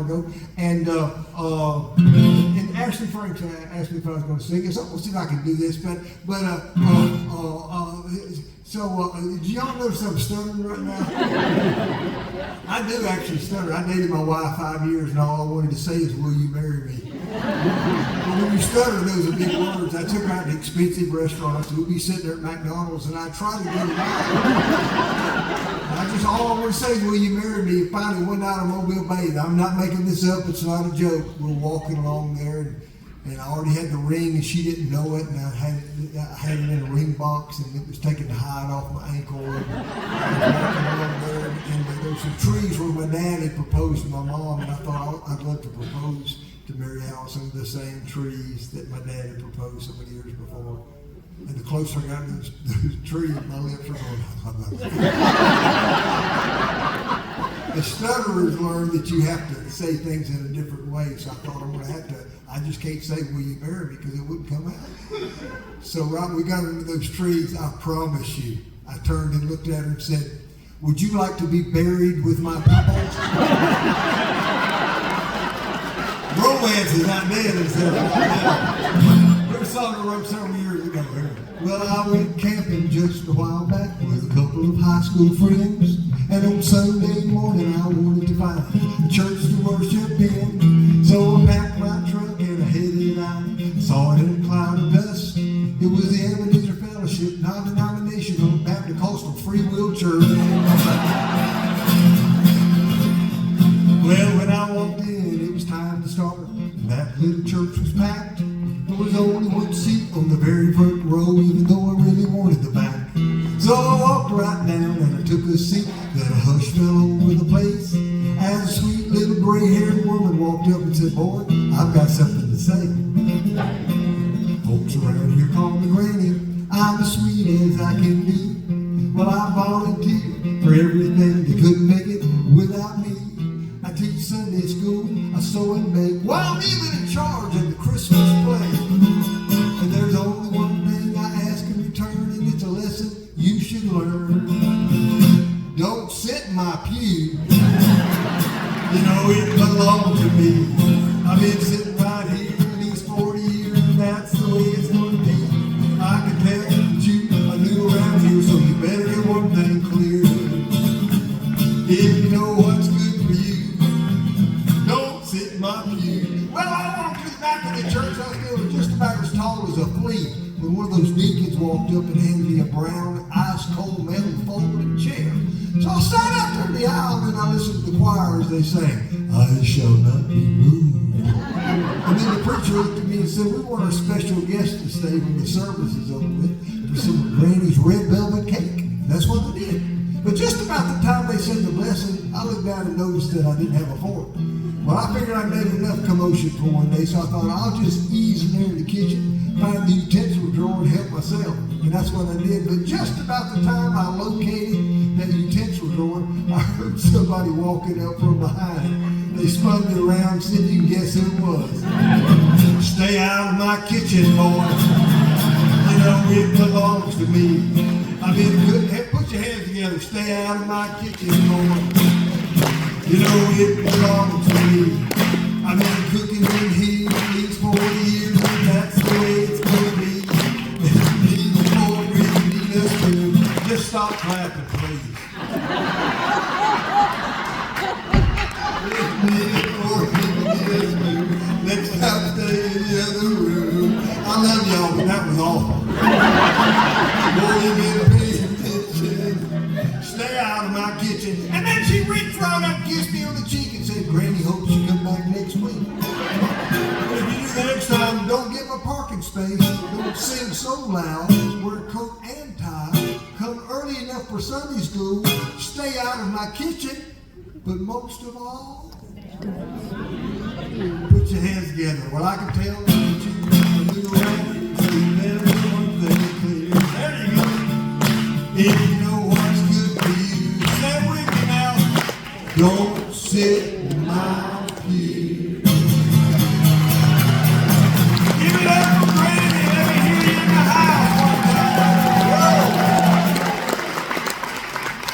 ago, and Ashley Franks asked me if I was going to sing it. So we'll see if I can do this. But do y'all notice I'm stuttering right now? I do actually stutter. I dated my wife 5 years, and all I wanted to say is, "Will you marry me?" But when you stutter, those are big words. I took her out to expensive restaurants. We'd be sitting there at McDonald's, and I'd try to get it out. All I want to say is, "Will you marry me?" Finally, one night on Mobile Bay, I'm not making this up, it's not a joke. We're walking along there, and I already had the ring, and she didn't know it, and I had it in a ring box, and it was taking the hide off my ankle. And walking along there, and there were some trees where my dad had proposed to my mom, and I thought I'd love to propose to Mary Alice under the same trees that my dad had proposed so many years before. And the closer I got to those trees, my lips were going, The stutterers learn that you have to say things in a different way, so I thought I'm going to have to, I just can't say, "Will you marry me?" because it wouldn't come out. So right when we got into those trees, I promise you, I turned and looked at her and said, "Would you like to be buried with my people?" Romance is not dead instead of There's a song I wrote several years ago. Well, I went camping just a while back with a couple of high school friends, and on Sunday morning I wanted to find a church to worship in. So I packed my truck and I headed out. Saw it in a cloud of dust. It was the Ebenezer Fellowship, non-denominational Baptist Free Will Church. Well, when I walked in, it was time to start. That little church was packed. There was only one seat on the very front row, even though I really wanted the back. So I walked right down and I took a seat. Then a hush fell over the place as a sweet little gray-haired woman walked up and said, "Boy, I've got something to say. Folks around here call me Granny. I'm as sweet as I can be. Well, I volunteered for everything. They couldn't make it without me. I teach Sunday school, I sew and bake, while I'm even in charge of the Christmas play. And there's only one thing I ask in return, and it's a lesson you should learn. Don't sit in my pew. You know, it belongs to me. I've been sitting right here these 40 years, and that's the way it's going to be. I can tell that you are new around here, so you better get one thing clear. If you know what's good for you, don't sit in my pew. Well, I walked to the back of the church. I was feeling just about as tall as a flea when one of those deacons walked up and handed me a brown, ice-cold metal folding chair. So I sat out there in the aisle and I listened to the choir as they sang, "I shall not be moved." And then the preacher looked at me and said, "We want our special guest to stay when the service is over with for some of Granny's red velvet cake." And that's what they did. But just about the time they said the blessing, I looked down and noticed that I didn't have a fork. Well, I figured I made enough commotion for one day, so I thought I'll just ease in there in the kitchen, find the utensil drawer and help myself. And that's what I did. But just about the time I located that utensil drawer, I heard somebody walking up from behind. They spun me around and said, "You can guess who it was." "Stay out of my kitchen, boy. You know, it belongs to me. I've been good." Hey, put your hands together. "Stay out of my kitchen, boy. You know, it belongs to me. I've been cooking in here these 40 years, and that's the way it's going to be. Need the Lord, really need us to." Just stop clapping, please. Next time, stay in the other room. I love y'all, but that was awful. Boy, you better pay attention. Stay out of my kitchen. And then she reached right up, kissed me on the cheek, and said, "Granny hopes you come back next week. If you do the next time, don't get my parking space. Don't sing so loud. Wear a coat and tie. Come early enough for Sunday school. Stay out of my kitchen. But most of all, put your hands together." Well, I can tell that you are new around here, so you better do one thing clear. There you go. If you know what's good for you, say with me now. Don't sit in my